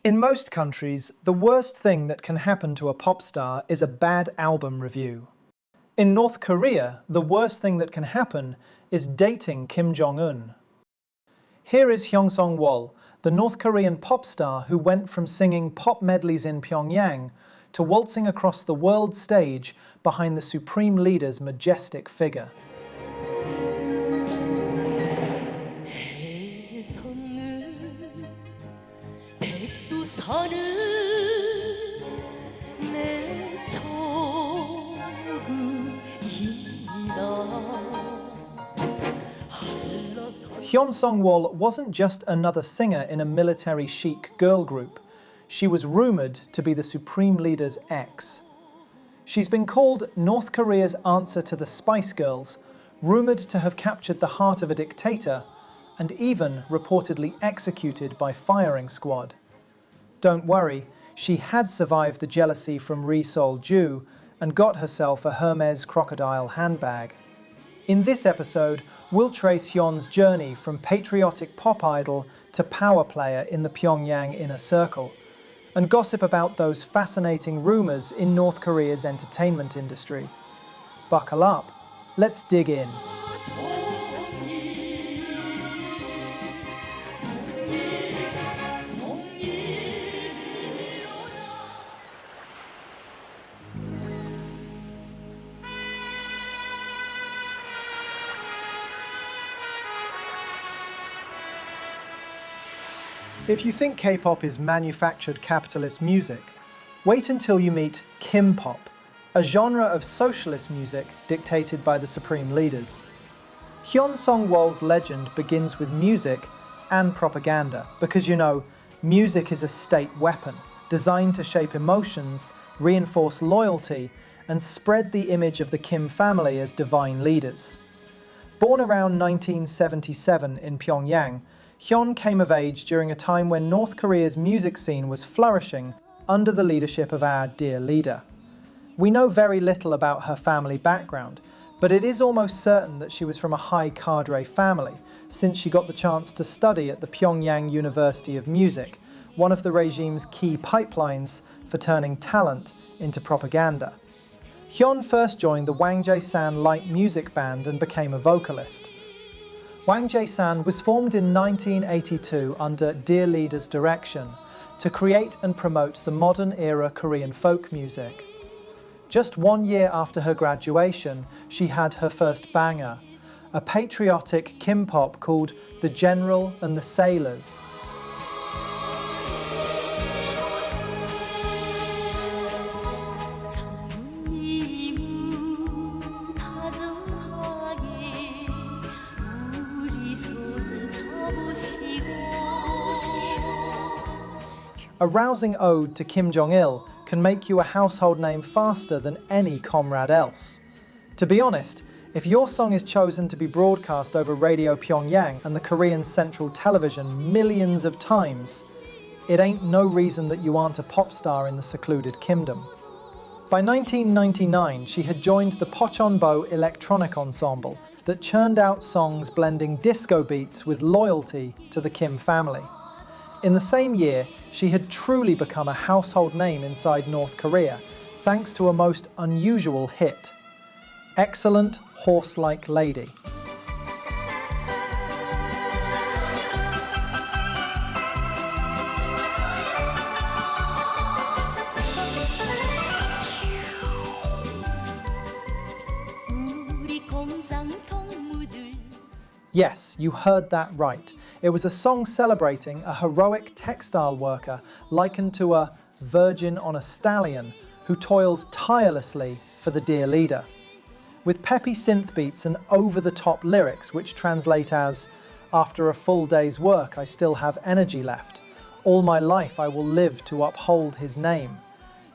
In most countries, the worst thing that can happen to a pop star is a bad album review. In North Korea, the worst thing that can happen is dating Kim Jong-un. Here is Hyon Song-wol, the North Korean pop star who went from singing pop medleys in Pyongyang to waltzing across the world stage behind the supreme leader's majestic figure. Hyon Song-wol wasn't just another singer in a military chic girl group. She was rumoured to be the Supreme Leader's ex. She's been called North Korea's answer to the Spice Girls, rumoured to have captured the heart of a dictator, and even reportedly executed by firing squad. Don't worry, she had survived the jealousy from Ri Sol-ju and got herself a Hermes crocodile handbag. In this episode, we'll trace Hyun's journey from patriotic pop idol to power player in the Pyongyang inner circle, and gossip about those fascinating rumours in North Korea's entertainment industry. Buckle up, let's dig in. If you think K-pop is manufactured capitalist music, wait until you meet Kim-pop, a genre of socialist music dictated by the supreme leaders. Hyon Song-wol's legend begins with music and propaganda, because you know, music is a state weapon, designed to shape emotions, reinforce loyalty, and spread the image of the Kim family as divine leaders. Born around 1977 in Pyongyang, Hyon came of age during a time when North Korea's music scene was flourishing under the leadership of our dear leader. We know very little about her family background, but it is almost certain that she was from a high cadre family, since she got the chance to study at the Pyongyang University of Music, one of the regime's key pipelines for turning talent into propaganda. Hyon first joined the Wang Jae-san light music band and became a vocalist. Wang Jae-san was formed in 1982 under Dear Leader's direction to create and promote the modern-era Korean folk music. Just 1 year after her graduation, she had her first banger, a patriotic Kim-pop called The General and the Sailors. A rousing ode to Kim Jong-il can make you a household name faster than any comrade else. To be honest, if your song is chosen to be broadcast over Radio Pyongyang and the Korean Central Television millions of times, it ain't no reason that you aren't a pop star in the secluded kingdom. By 1999, she had joined the Pochonbo electronic ensemble that churned out songs blending disco beats with loyalty to the Kim family. In the same year, she had truly become a household name inside North Korea, thanks to a most unusual hit, Excellent Horse-Like Lady. Yes, you heard that right. It was a song celebrating a heroic textile worker likened to a virgin on a stallion who toils tirelessly for the dear leader. With peppy synth beats and over-the-top lyrics which translate as, "After a full day's work I still have energy left. All my life I will live to uphold his name."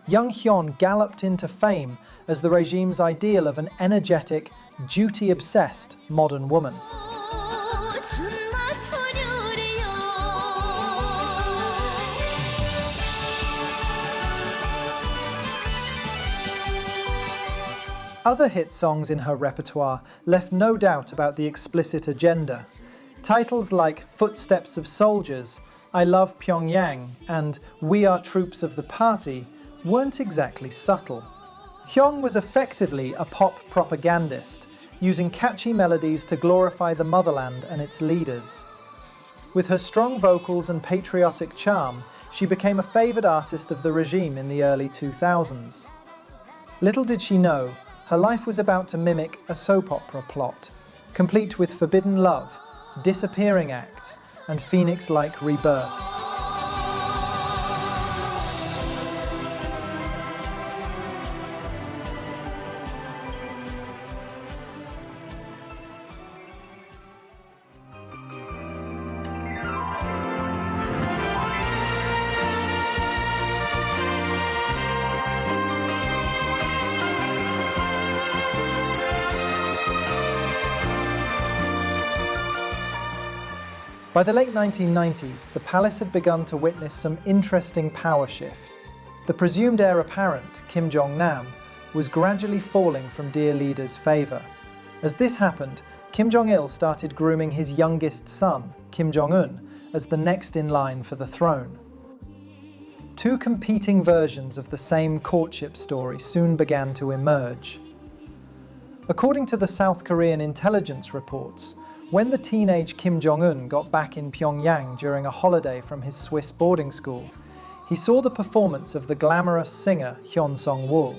Young Hyon galloped into fame as the regime's ideal of an energetic, duty-obsessed modern woman. Other hit songs in her repertoire left no doubt about the explicit agenda. Titles like Footsteps of Soldiers, I Love Pyongyang and We Are Troops of the Party weren't exactly subtle. Hyon was effectively a pop propagandist, using catchy melodies to glorify the motherland and its leaders. With her strong vocals and patriotic charm, she became a favoured artist of the regime in the early 2000s. Little did she know, her life was about to mimic a soap opera plot, complete with forbidden love, disappearing acts, and phoenix-like rebirth. By the late 1990s, the palace had begun to witness some interesting power shifts. The presumed heir apparent, Kim Jong-nam, was gradually falling from dear leader's favour. As this happened, Kim Jong-il started grooming his youngest son, Kim Jong-un, as the next in line for the throne. Two competing versions of the same courtship story soon began to emerge. According to the South Korean intelligence reports, when the teenage Kim Jong-un got back in Pyongyang during a holiday from his Swiss boarding school, he saw the performance of the glamorous singer Hyon Song-wol.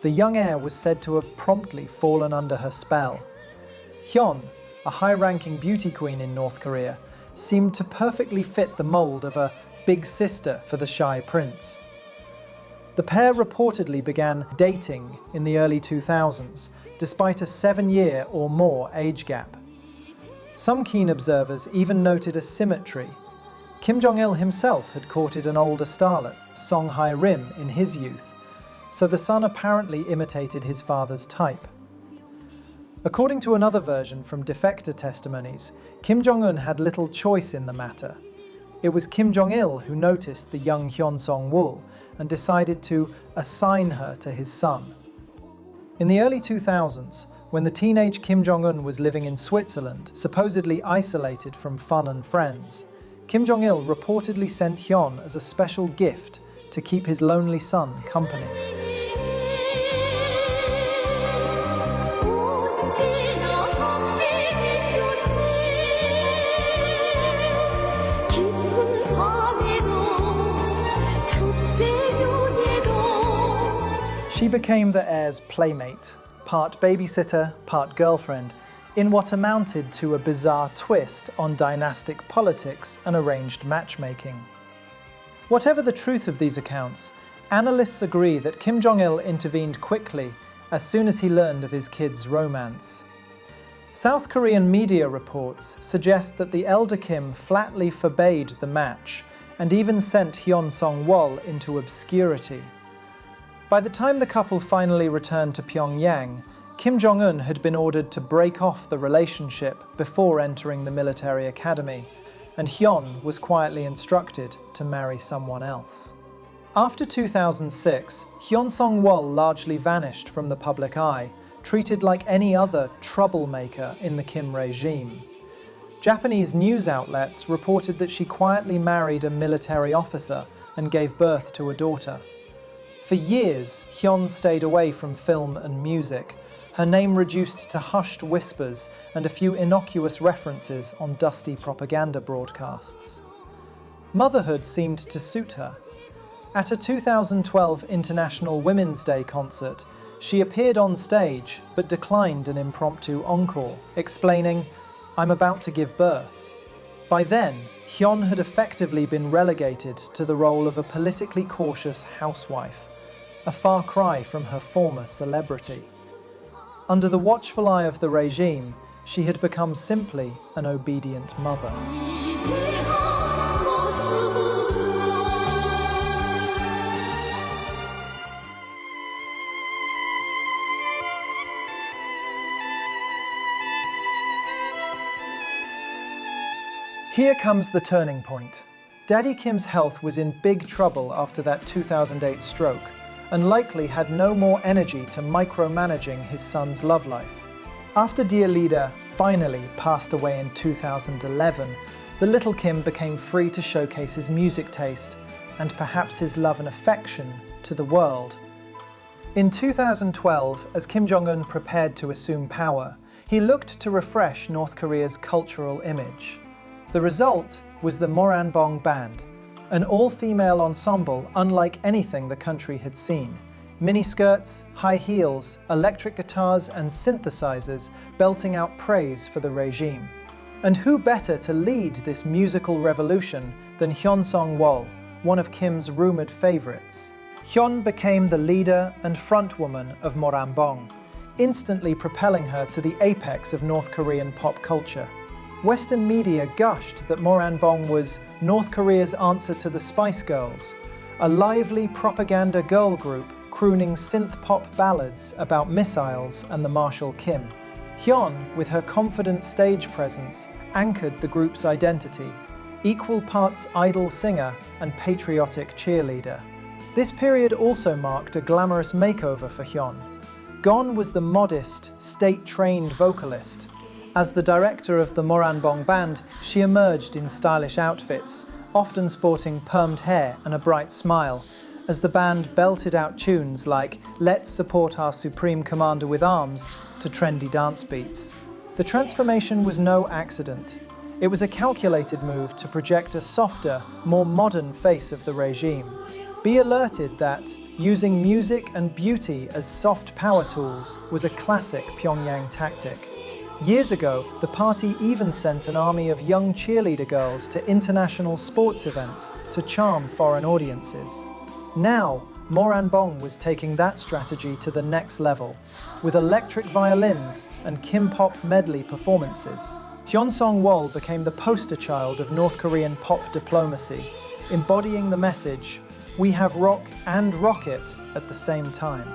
The young heir was said to have promptly fallen under her spell. Hyon, a high-ranking beauty queen in North Korea, seemed to perfectly fit the mold of a big sister for the shy prince. The pair reportedly began dating in the early 2000s, despite a 7-year or more age gap. Some keen observers even noted a symmetry. Kim Jong-il himself had courted an older starlet, Song Hye-rim, in his youth, so the son apparently imitated his father's type. According to another version from defector testimonies, Kim Jong-un had little choice in the matter. It was Kim Jong-il who noticed the young Hyon Song-wol and decided to assign her to his son. In the early 2000s, when the teenage Kim Jong-un was living in Switzerland, supposedly isolated from fun and friends, Kim Jong-il reportedly sent Hyon as a special gift to keep his lonely son company. She became the heir's playmate, part babysitter, part girlfriend, in what amounted to a bizarre twist on dynastic politics and arranged matchmaking. Whatever the truth of these accounts, analysts agree that Kim Jong-il intervened quickly as soon as he learned of his kid's romance. South Korean media reports suggest that the elder Kim flatly forbade the match and even sent Hyon Song-wol into obscurity. By the time the couple finally returned to Pyongyang, Kim Jong-un had been ordered to break off the relationship before entering the military academy, and Hyon was quietly instructed to marry someone else. After 2006, Hyon Song-wol largely vanished from the public eye, treated like any other troublemaker in the Kim regime. Japanese news outlets reported that she quietly married a military officer and gave birth to a daughter. For years, Hyon stayed away from film and music, her name reduced to hushed whispers and a few innocuous references on dusty propaganda broadcasts. Motherhood seemed to suit her. At a 2012 International Women's Day concert, she appeared on stage but declined an impromptu encore, explaining, "I'm about to give birth." By then, Hyon had effectively been relegated to the role of a politically cautious housewife, a far cry from her former celebrity. Under the watchful eye of the regime, she had become simply an obedient mother. Here comes the turning point. Daddy Kim's health was in big trouble after that 2008 stroke, and likely had no more energy to micromanaging his son's love life. After dear leader finally passed away in 2011, the little Kim became free to showcase his music taste and perhaps his love and affection to the world. In 2012, as Kim Jong-un prepared to assume power, he looked to refresh North Korea's cultural image. The result was the Moranbong Band, an all-female ensemble unlike anything the country had seen. Miniskirts, high heels, electric guitars and synthesizers belting out praise for the regime. And who better to lead this musical revolution than Hyon Song-wol, one of Kim's rumored favorites. Hyon became the leader and frontwoman of Moranbong, instantly propelling her to the apex of North Korean pop culture. Western media gushed that Moranbong was North Korea's answer to the Spice Girls, a lively propaganda girl group crooning synth-pop ballads about missiles and the Marshal Kim. Hyon, with her confident stage presence, anchored the group's identity, equal parts idol singer and patriotic cheerleader. This period also marked a glamorous makeover for Hyon. Gone was the modest, state-trained vocalist. As the director of the Moranbong Band, she emerged in stylish outfits, often sporting permed hair and a bright smile, as the band belted out tunes like "Let's Support Our Supreme Commander with Arms" to trendy dance beats. The transformation was no accident. It was a calculated move to project a softer, more modern face of the regime. Be alerted that using music and beauty as soft power tools was a classic Pyongyang tactic. Years ago, the party even sent an army of young cheerleader girls to international sports events to charm foreign audiences. Now, Moranbong was taking that strategy to the next level, with electric violins and Kim-pop medley performances. Hyon Song-wol became the poster child of North Korean pop diplomacy, embodying the message, "We have rock and rocket at the same time."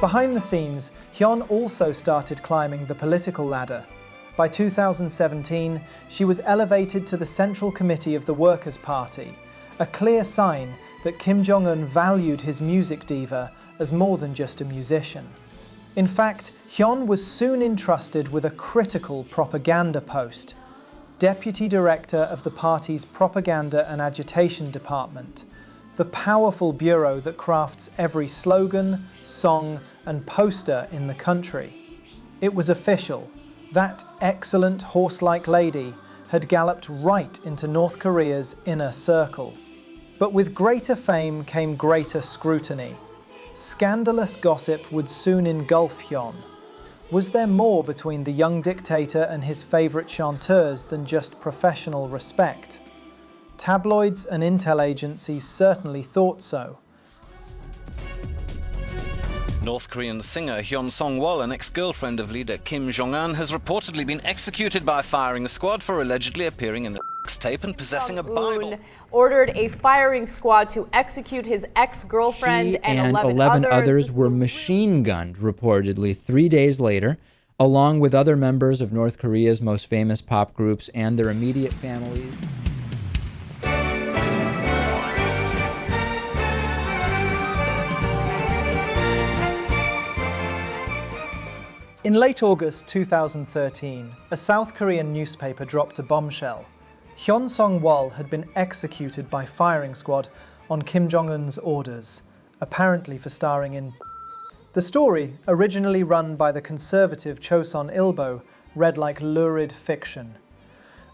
Behind the scenes, Hyon also started climbing the political ladder. By 2017, she was elevated to the Central Committee of the Workers' Party, a clear sign that Kim Jong-un valued his music diva as more than just a musician. In fact, Hyon was soon entrusted with a critical propaganda post, Deputy Director of the party's Propaganda and Agitation Department, the powerful bureau that crafts every slogan, song, and poster in the country. It was official. That excellent horse-like lady had galloped right into North Korea's inner circle. But with greater fame came greater scrutiny. Scandalous gossip would soon engulf Hyon. Was there more between the young dictator and his favorite chanteurs than just professional respect? Tabloids and intel agencies certainly thought so. North Korean singer Hyon Song-wol, an ex-girlfriend of leader Kim Jong-un, has reportedly been executed by a firing squad for allegedly appearing in the tape and possessing a Bible. Ordered a firing squad to execute his ex-girlfriend and 11 others were machine-gunned, reportedly, 3 days later, along with other members of North Korea's most famous pop groups and their immediate families. In late August 2013, a South Korean newspaper dropped a bombshell. Hyon Song-wol had been executed by firing squad on Kim Jong-un's orders, apparently for starring in. The story, originally run by the conservative Chosun Ilbo, read like lurid fiction.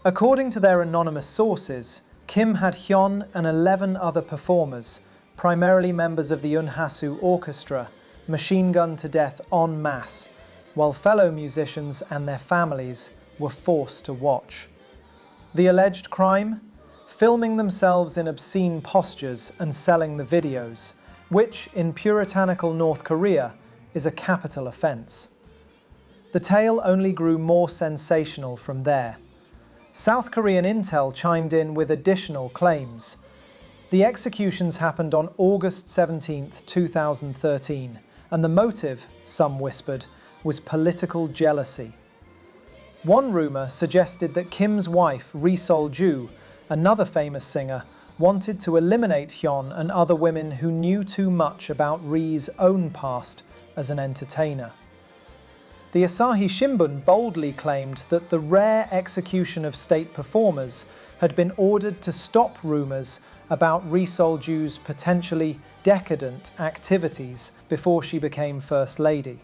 According to their anonymous sources, Kim had Hyon and 11 other performers, primarily members of the Unhasu Orchestra, machine-gunned to death en masse, while fellow musicians and their families were forced to watch. The alleged crime? Filming themselves in obscene postures and selling the videos, which, in puritanical North Korea, is a capital offence. The tale only grew more sensational from there. South Korean intel chimed in with additional claims. The executions happened on August 17, 2013, and the motive, some whispered, was political jealousy. One rumour suggested that Kim's wife, Ri Sol-ju, another famous singer, wanted to eliminate Hyon and other women who knew too much about Ri's own past as an entertainer. The Asahi Shimbun boldly claimed that the rare execution of state performers had been ordered to stop rumours about Ri Sol-ju's potentially decadent activities before she became First Lady.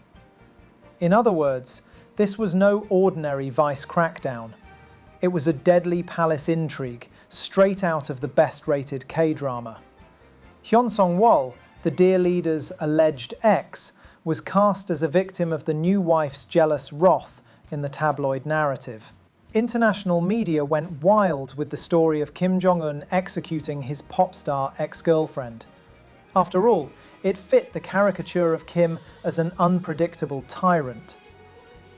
In other words, this was no ordinary vice crackdown. It was a deadly palace intrigue straight out of the best-rated K-drama. Hyon Song-wol, the dear leader's alleged ex, was cast as a victim of the new wife's jealous wrath in the tabloid narrative. International media went wild with the story of Kim Jong-un executing his pop star ex-girlfriend. After all, it fit the caricature of Kim as an unpredictable tyrant.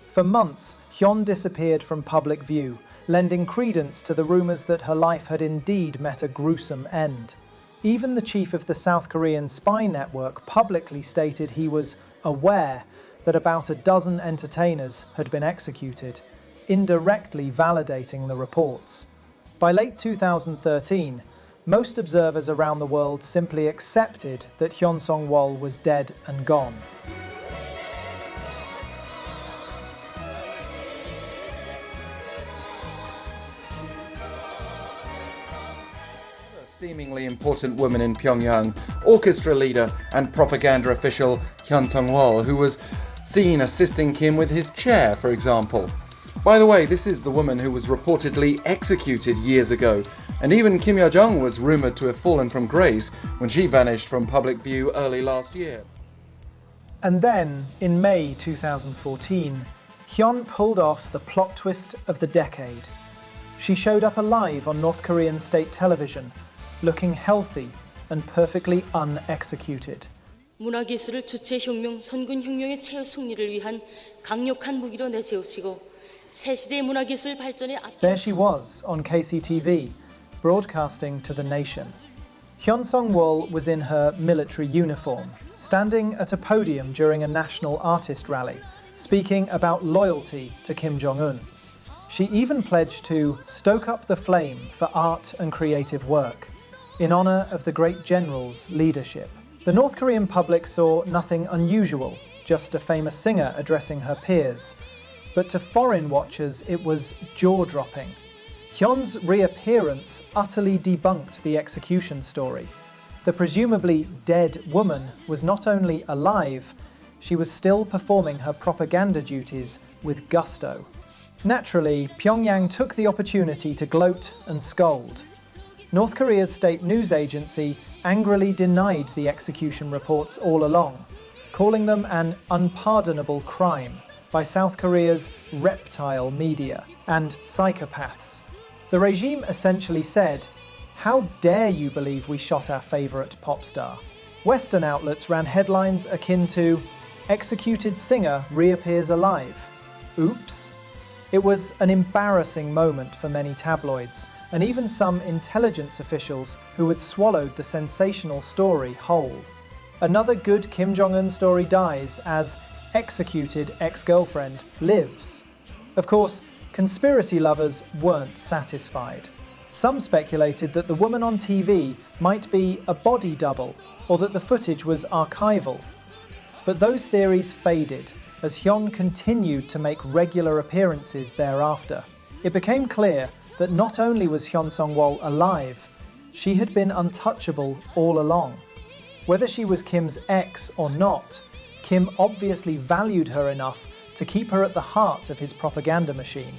For months, Hyon disappeared from public view, lending credence to the rumours that her life had indeed met a gruesome end. Even the chief of the South Korean spy network publicly stated he was aware that about a dozen entertainers had been executed, indirectly validating the reports. By late 2013, most observers around the world simply accepted that Hyon Song-wol was dead and gone. Seemingly important woman in Pyongyang, orchestra leader and propaganda official Hyon Song-wol, who was seen assisting Kim with his chair, for example. By the way, this is the woman who was reportedly executed years ago, and even Kim Jong-un was rumoured to have fallen from grace when she vanished from public view early last year. And then, in May 2014, Hyon pulled off the plot twist of the decade. She showed up alive on North Korean state television, looking healthy and perfectly unexecuted. 문화기술을 주체혁명, 선군혁명의 최후 승리를 위한 강력한 무기로 내세우시고 새 시대의 문화기술 발전에 There she was on KCTV, broadcasting to the nation. Hyon Song-wol was in her military uniform, standing at a podium during a national artist rally, speaking about loyalty to Kim Jong-un. She even pledged to stoke up the flame for art and creative work, in honour of the great general's leadership. The North Korean public saw nothing unusual, just a famous singer addressing her peers. But to foreign watchers, it was jaw-dropping. Hyun's reappearance utterly debunked the execution story. The presumably dead woman was not only alive, she was still performing her propaganda duties with gusto. Naturally, Pyongyang took the opportunity to gloat and scold. North Korea's state news agency angrily denied the execution reports all along, calling them an unpardonable crime by South Korea's reptile media and psychopaths. The regime essentially said, "How dare you believe we shot our favourite pop star?" Western outlets ran headlines akin to, "Executed singer reappears alive. Oops." It was an embarrassing moment for many tabloids, and even some intelligence officials who had swallowed the sensational story whole. Another good Kim Jong-un story dies as executed ex-girlfriend lives. Of course, conspiracy lovers weren't satisfied. Some speculated that the woman on TV might be a body double, or that the footage was archival. But those theories faded as Hyon continued to make regular appearances thereafter. It became clear that not only was Hyon Song-wol alive, she had been untouchable all along. Whether she was Kim's ex or not, Kim obviously valued her enough to keep her at the heart of his propaganda machine.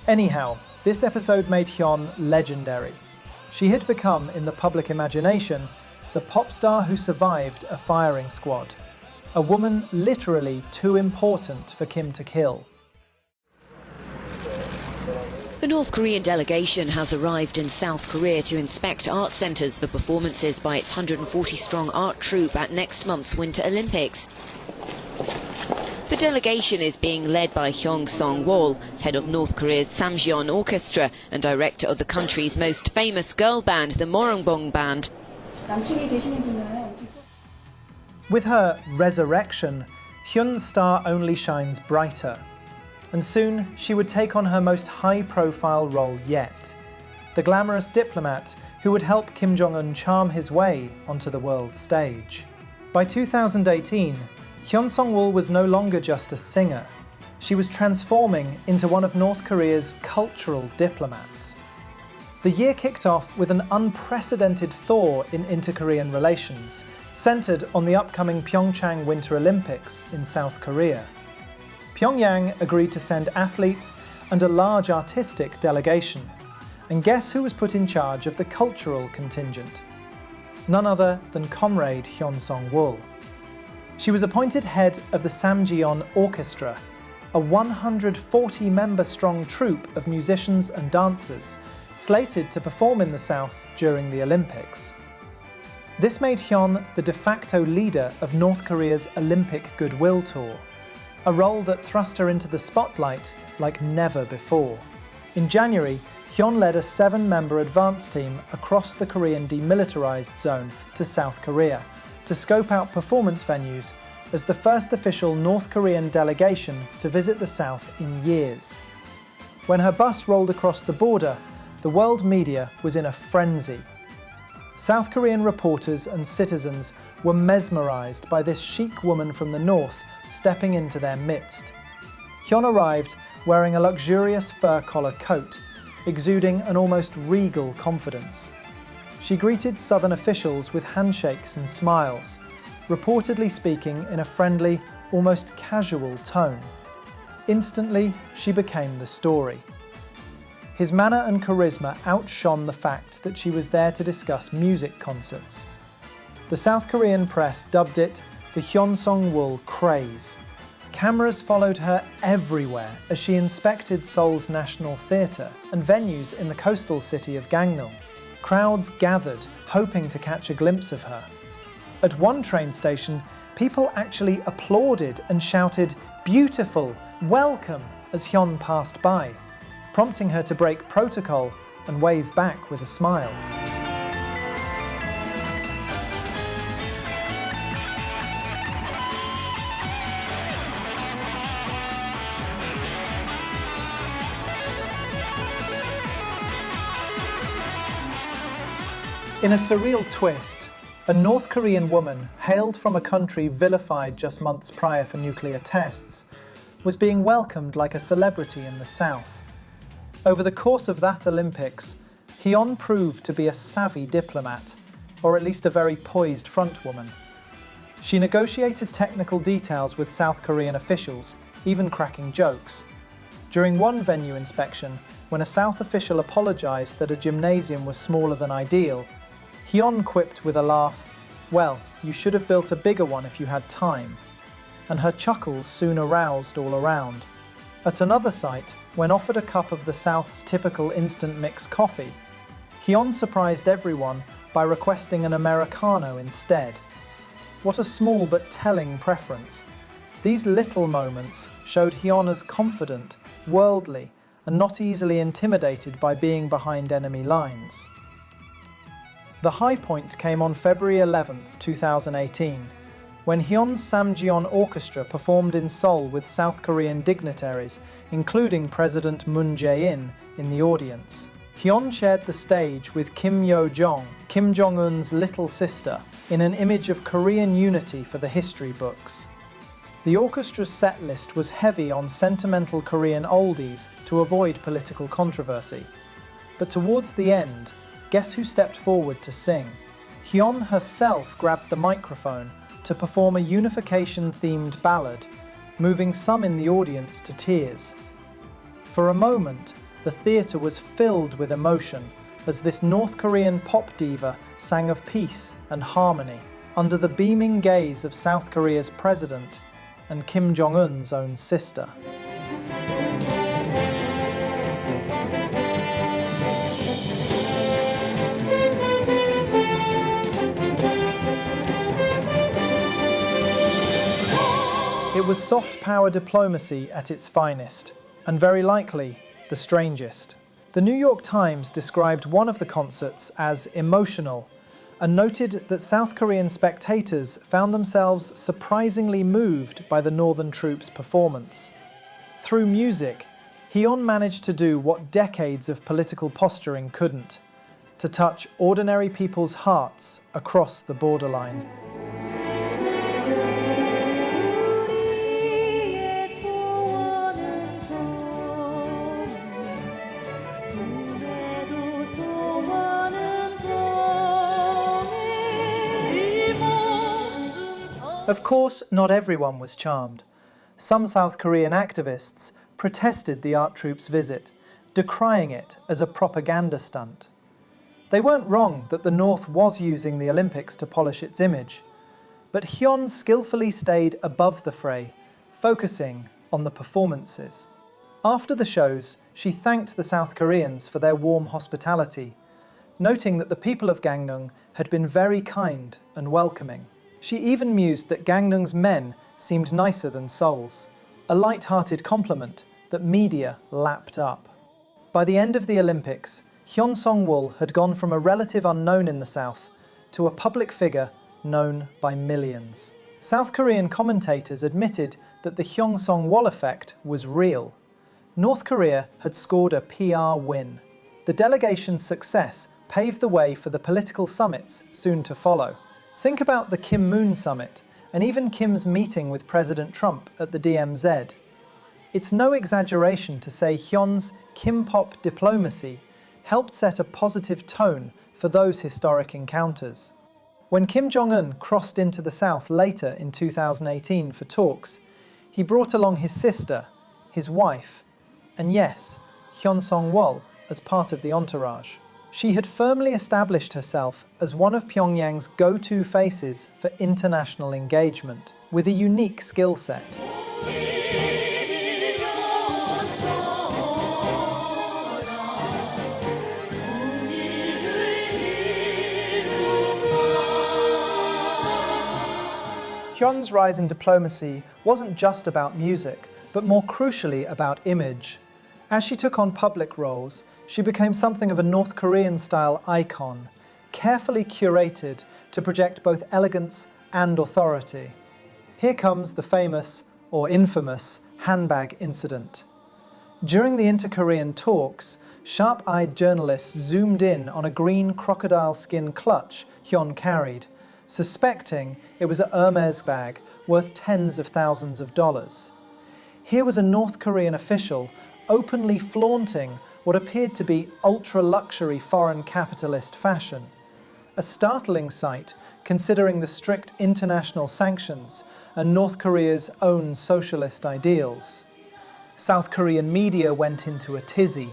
Anyhow, this episode made Hyon legendary. She had become, in the public imagination, the pop star who survived a firing squad. A woman literally too important for Kim to kill. The North Korean delegation has arrived in South Korea to inspect art centres for performances by its 140-strong art troupe at next month's Winter Olympics. The delegation is being led by Hyon Song-wol, head of North Korea's Samjeon Orchestra and director of the country's most famous girl band, the Moranbong Band. With her resurrection, Hyun's star only shines brighter. And soon she would take on her most high-profile role yet. the glamorous diplomat who would help Kim Jong-un charm his way onto the world stage. By 2018, Hyon Song-wol was no longer just a singer. She was transforming into one of North Korea's cultural diplomats. The year kicked off with an unprecedented thaw in inter-Korean relations, centered on the upcoming Pyeongchang Winter Olympics in South Korea. Pyongyang agreed to send athletes and a large artistic delegation. And guess who was put in charge of the cultural contingent? None other than comrade Hyon Song-wol. She was appointed head of the Samjeon Orchestra, a 140-member-strong troupe of musicians and dancers slated to perform in the South during the Olympics. This made Hyon the de facto leader of North Korea's Olympic Goodwill Tour, a role that thrust her into the spotlight like never before. In January, Hyon led a 7-member advance team across the Korean demilitarized zone to South Korea to scope out performance venues as the first official North Korean delegation to visit the South in years. When her bus rolled across the border, the world media was in a frenzy. South Korean reporters and citizens were mesmerized by this chic woman from the north stepping into their midst. Hyon arrived wearing a luxurious fur collar coat, exuding an almost regal confidence. She greeted southern officials with handshakes and smiles, reportedly speaking in a friendly, almost casual tone. Instantly, she became the story. His manner and charisma outshone the fact that she was there to discuss music concerts. The South Korean press dubbed it the Hyon Song-wol craze. Cameras followed her everywhere as she inspected Seoul's National Theatre and venues in the coastal city of Gangnam. Crowds gathered, hoping to catch a glimpse of her. At one train station, people actually applauded and shouted, "Beautiful! Welcome!" as Hyon passed by, prompting her to break protocol and wave back with a smile. In a surreal twist, a North Korean woman, hailed from a country vilified just months prior for nuclear tests, was being welcomed like a celebrity in the South. Over the course of that Olympics, Hyon proved to be a savvy diplomat, or at least a very poised frontwoman. She negotiated technical details with South Korean officials, even cracking jokes. During one venue inspection, when a South official apologized that a gymnasium was smaller than ideal, Hyon quipped with a laugh, "Well, you should have built a bigger one if you had time." And her chuckles soon aroused all around. At another site, when offered a cup of the South's typical instant mix coffee, Hyon surprised everyone by requesting an Americano instead. What a small but telling preference. These little moments showed Hyon as confident, worldly, and not easily intimidated by being behind enemy lines. The high point came on February 11, 2018, when Hyun's Samjeon Orchestra performed in Seoul with South Korean dignitaries, including President Moon Jae-in, in the audience. Hyon shared the stage with Kim Yo-jong, Kim Jong-un's little sister, in an image of Korean unity for the history books. The orchestra's set list was heavy on sentimental Korean oldies to avoid political controversy. But towards the end, guess who stepped forward to sing? Hyon herself grabbed the microphone to perform a unification-themed ballad, moving some in the audience to tears. For a moment, the theatre was filled with emotion as this North Korean pop diva sang of peace and harmony under the beaming gaze of South Korea's president and Kim Jong-un's own sister. It was soft power diplomacy at its finest, and very likely the strangest. The New York Times described one of the concerts as emotional, and noted that South Korean spectators found themselves surprisingly moved by the Northern troops' performance. Through music, Hyon managed to do what decades of political posturing couldn't, to touch ordinary people's hearts across the borderline. Of course, not everyone was charmed. Some South Korean activists protested the art troupe's visit, decrying it as a propaganda stunt. They weren't wrong that the North was using the Olympics to polish its image, but Hyon skillfully stayed above the fray, focusing on the performances. After the shows, she thanked the South Koreans for their warm hospitality, noting that the people of Gangneung had been very kind and welcoming. She even mused that Gangneung's men seemed nicer than Seoul's, a light-hearted compliment that media lapped up. By the end of the Olympics, Hyon Song-wol had gone from a relative unknown in the South to a public figure known by millions. South Korean commentators admitted that the Hyon Song-wol effect was real. North Korea had scored a PR win. The delegation's success paved the way for the political summits soon to follow. Think about the Kim Moon summit, and even Kim's meeting with President Trump at the DMZ. It's no exaggeration to say Hyun's Kim-pop diplomacy helped set a positive tone for those historic encounters. When Kim Jong-un crossed into the South later in 2018 for talks, he brought along his sister, his wife, and yes, Hyon Song-wol as part of the entourage. She had firmly established herself as one of Pyongyang's go-to faces for international engagement, with a unique skill set. Hyun's rise in diplomacy wasn't just about music, but more crucially about image. As she took on public roles, she became something of a North Korean-style icon, carefully curated to project both elegance and authority. Here comes the famous, or infamous, handbag incident. During the inter-Korean talks, sharp-eyed journalists zoomed in on a green crocodile skin clutch Hyon carried, suspecting it was a Hermes bag worth tens of thousands of dollars. Here was a North Korean official openly flaunting what appeared to be ultra-luxury foreign capitalist fashion. A startling sight, considering the strict international sanctions and North Korea's own socialist ideals. South Korean media went into a tizzy,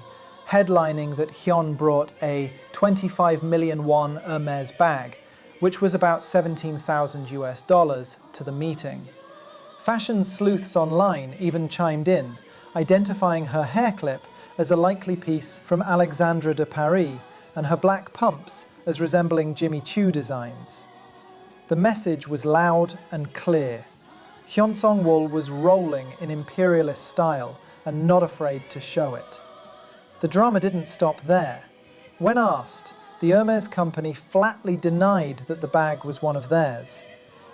headlining that Hyon brought a 25 million won Hermes bag, which was about 17,000 US dollars, to the meeting. Fashion sleuths online even chimed in, identifying her hair clip as a likely piece from Alexandre de Paris and her black pumps as resembling Jimmy Choo designs. The message was loud and clear. Hyon Song-wol was rolling in imperialist style and not afraid to show it. The drama didn't stop there. When asked, the Hermes company flatly denied that the bag was one of theirs.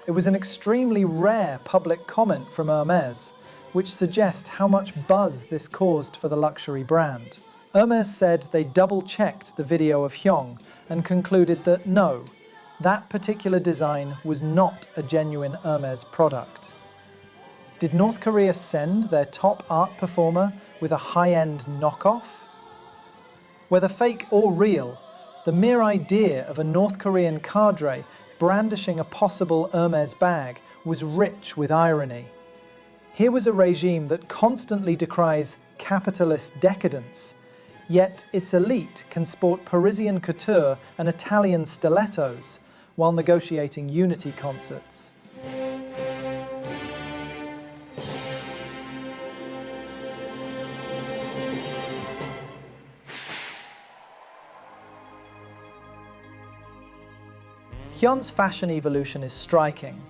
It was an extremely rare public comment from Hermes, which suggests how much buzz this caused for the luxury brand. Hermes said they double-checked the video of Hyon and concluded that no, that particular design was not a genuine Hermes product. Did North Korea send their top art performer with a high-end knockoff? Whether fake or real, the mere idea of a North Korean cadre brandishing a possible Hermes bag was rich with irony. Here was a regime that constantly decries capitalist decadence, yet its elite can sport Parisian couture and Italian stilettos while negotiating unity concerts. Hyun's fashion evolution is striking.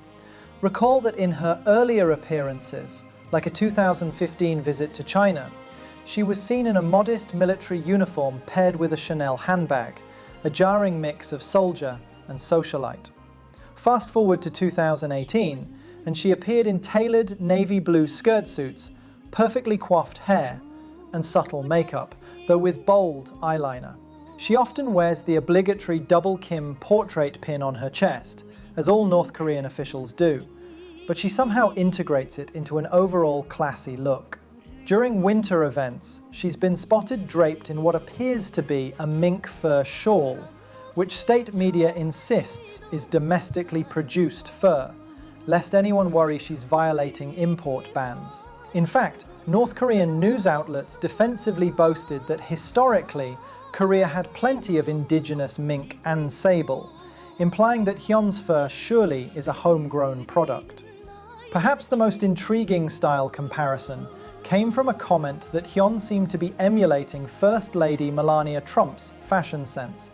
Recall that in her earlier appearances, like a 2015 visit to China, she was seen in a modest military uniform paired with a Chanel handbag, a jarring mix of soldier and socialite. Fast forward to 2018, and she appeared in tailored navy blue skirt suits, perfectly coiffed hair, and subtle makeup, though with bold eyeliner. She often wears the obligatory double Kim portrait pin on her chest, as all North Korean officials do, but she somehow integrates it into an overall classy look. During winter events, she's been spotted draped in what appears to be a mink fur shawl, which state media insists is domestically produced fur, lest anyone worry she's violating import bans. In fact, North Korean news outlets defensively boasted that historically, Korea had plenty of indigenous mink and sable, implying that Hyun's fur surely is a homegrown product. Perhaps the most intriguing style comparison came from a comment that Hyon seemed to be emulating First Lady Melania Trump's fashion sense,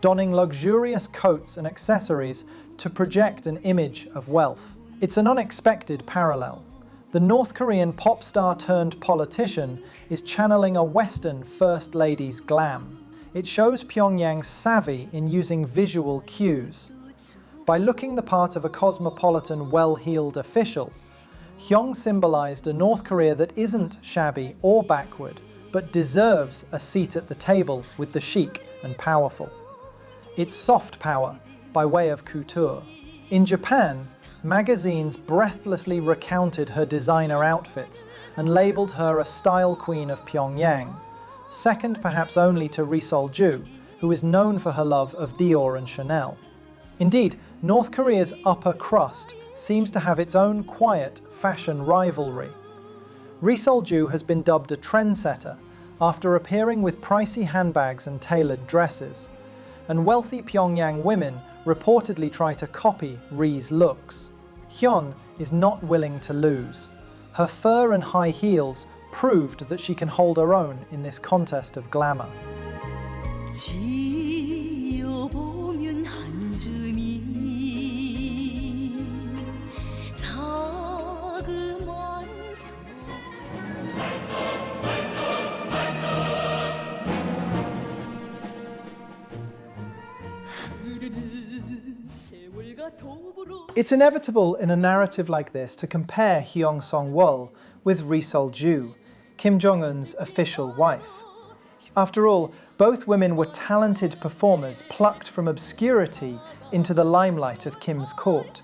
donning luxurious coats and accessories to project an image of wealth. It's an unexpected parallel. The North Korean pop star turned politician is channeling a Western First Lady's glam. It shows Pyongyang's savvy in using visual cues. By looking the part of a cosmopolitan, well-heeled official, Hyon symbolized a North Korea that isn't shabby or backward, but deserves a seat at the table with the chic and powerful. It's soft power by way of couture. In Japan, magazines breathlessly recounted her designer outfits and labeled her a style queen of Pyongyang, second perhaps only to Ri Sol-ju, who is known for her love of Dior and Chanel. Indeed, North Korea's upper crust seems to have its own quiet fashion rivalry. Ri Sol-ju has been dubbed a trendsetter after appearing with pricey handbags and tailored dresses, and wealthy Pyongyang women reportedly try to copy Ri's looks. Hyon is not willing to lose. Her fur and high heels proved that she can hold her own in this contest of glamour. It's inevitable in a narrative like this to compare Hyon Song-wol with Ri Sol-ju, Kim Jong-un's official wife. After all, both women were talented performers plucked from obscurity into the limelight of Kim's court.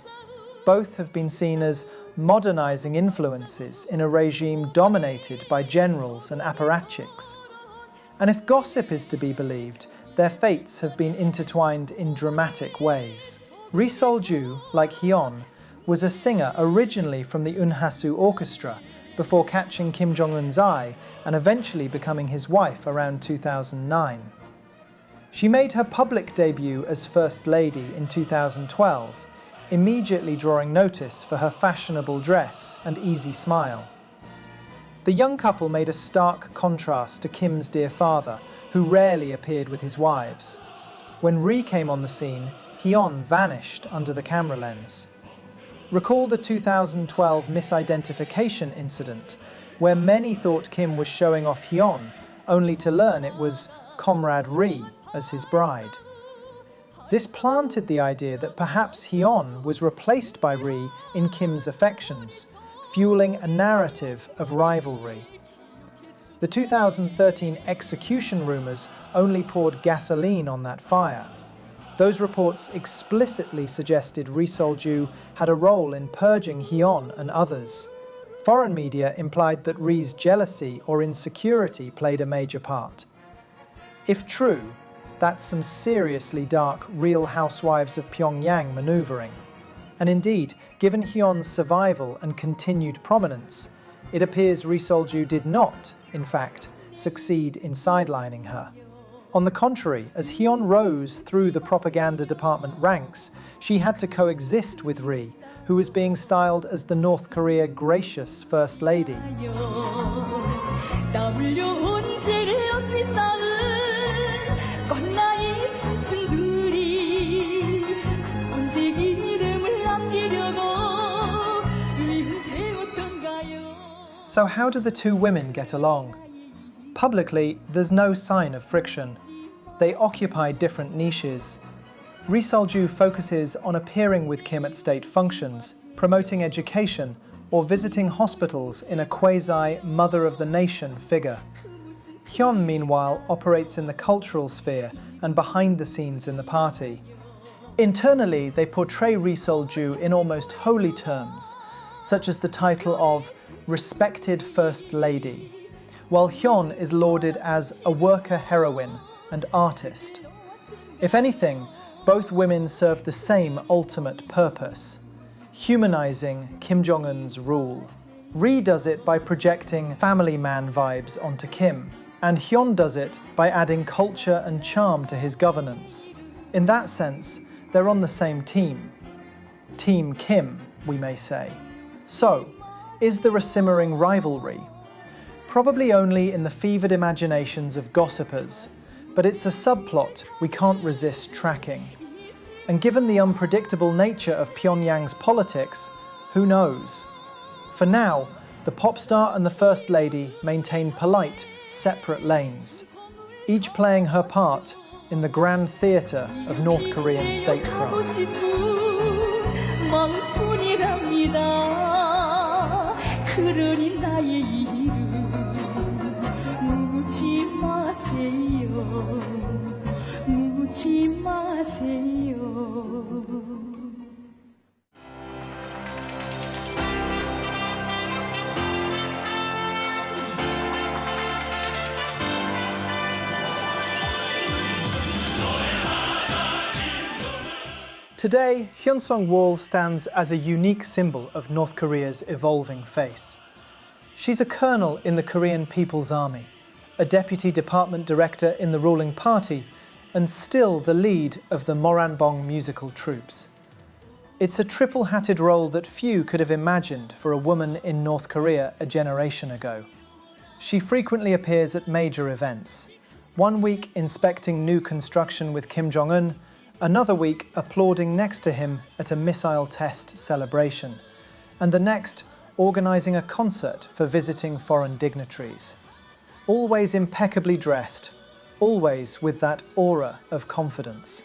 Both have been seen as modernizing influences in a regime dominated by generals and apparatchiks. And if gossip is to be believed, their fates have been intertwined in dramatic ways. Ri Sol-ju, like Hyon, was a singer originally from the Unhasu Orchestra before catching Kim Jong-un's eye and eventually becoming his wife around 2009. She made her public debut as First Lady in 2012, immediately drawing notice for her fashionable dress and easy smile. The young couple made a stark contrast to Kim's dear father, who rarely appeared with his wives. When Ri came on the scene, Hyon vanished under the camera lens. Recall the 2012 misidentification incident, where many thought Kim was showing off Hyon, only to learn it was Comrade Ri as his bride. This planted the idea that perhaps Hyon was replaced by Ri in Kim's affections, fueling a narrative of rivalry. The 2013 execution rumors only poured gasoline on that fire. Those reports explicitly suggested Ri Sol-ju had a role in purging Hyon and others. Foreign media implied that Ri's jealousy or insecurity played a major part. If true, that's some seriously dark Real Housewives of Pyongyang maneuvering. And indeed, given Hyun's survival and continued prominence, it appears Ri Sol-ju did not, in fact, succeed in sidelining her. On the contrary, as Hyon rose through the propaganda department ranks, she had to coexist with Ri, who was being styled as the North Korea gracious First Lady. So how do the two women get along? Publicly, there's no sign of friction. They occupy different niches. Ri Sol-ju focuses on appearing with Kim at state functions, promoting education, or visiting hospitals in a quasi-mother-of-the-nation figure. Hyon, meanwhile, operates in the cultural sphere and behind the scenes in the party. Internally, they portray Ri Sol-ju in almost holy terms, such as the title of Respected First Lady, while Hyon is lauded as a worker heroine and artist. If anything, both women serve the same ultimate purpose: humanizing Kim Jong-un's rule. Ri does it by projecting family man vibes onto Kim, and Hyon does it by adding culture and charm to his governance. In that sense, they're on the same team. Team Kim, we may say. So, is there a simmering rivalry? Probably only in the fevered imaginations of gossipers, but it's a subplot we can't resist tracking. And given the unpredictable nature of Pyongyang's politics, who knows? For now, the pop star and the First Lady maintain polite, separate lanes, each playing her part in the grand theatre of North Korean statecraft. Today, Hyon Song-wol stands as a unique symbol of North Korea's evolving face. She's a colonel in the Korean People's Army, a deputy department director in the ruling party, and still the lead of the Moranbong musical troops. It's a triple-hatted role that few could have imagined for a woman in North Korea a generation ago. She frequently appears at major events, one week inspecting new construction with Kim Jong-un, another week applauding next to him at a missile test celebration, and the next organising a concert for visiting foreign dignitaries. Always impeccably dressed, always with that aura of confidence.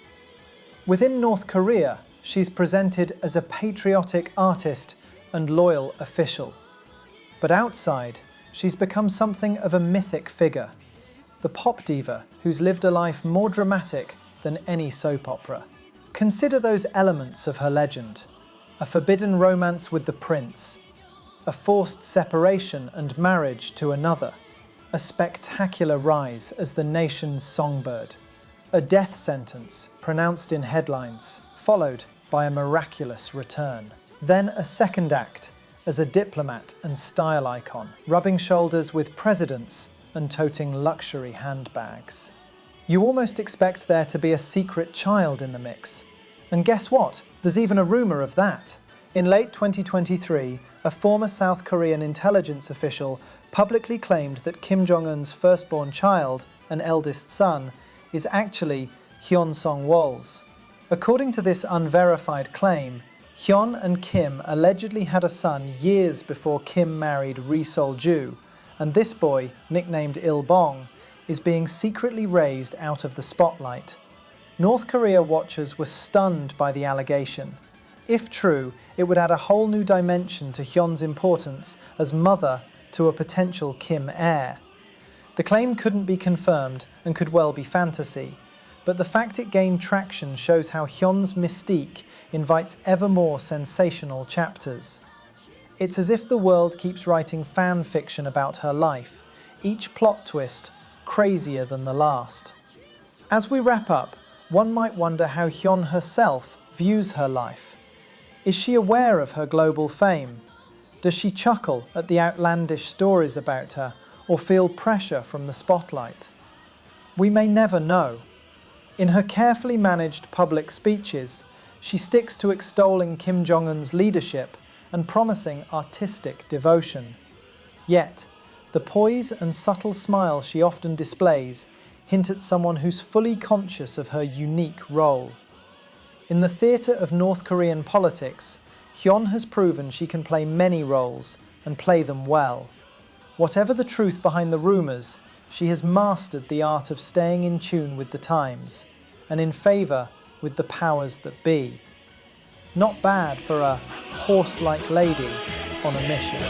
Within North Korea, she's presented as a patriotic artist and loyal official. But outside, she's become something of a mythic figure, the pop diva who's lived a life more dramatic than any soap opera. Consider those elements of her legend: a forbidden romance with the prince, a forced separation and marriage to another, a spectacular rise as the nation's songbird, a death sentence pronounced in headlines, followed by a miraculous return. Then a second act as a diplomat and style icon, rubbing shoulders with presidents and toting luxury handbags. You almost expect there to be a secret child in the mix. And guess what? There's even a rumour of that. In late 2023, a former South Korean intelligence official publicly claimed that Kim Jong-un's firstborn child, an eldest son, is actually Hyon Song-wol's. According to this unverified claim, Hyon and Kim allegedly had a son years before Kim married Ri Sol-ju, and this boy, nicknamed Il-bong, is being secretly raised out of the spotlight. North Korea watchers were stunned by the allegation. If true, it would add a whole new dimension to Hyun's importance as mother to a potential Kim heir. The claim couldn't be confirmed and could well be fantasy, but the fact it gained traction shows how Hyun's mystique invites ever more sensational chapters. It's as if the world keeps writing fan fiction about her life, each plot twist crazier than the last. As we wrap up, one might wonder how Hyon herself views her life. Is she aware of her global fame? Does she chuckle at the outlandish stories about her or feel pressure from the spotlight? We may never know. In her carefully managed public speeches, she sticks to extolling Kim Jong-un's leadership and promising artistic devotion. Yet, the poise and subtle smile she often displays hint at someone who's fully conscious of her unique role. In the theatre of North Korean politics, Hyon has proven she can play many roles and play them well. Whatever the truth behind the rumours, she has mastered the art of staying in tune with the times and in favour with the powers that be. Not bad for a horse-like lady on a mission.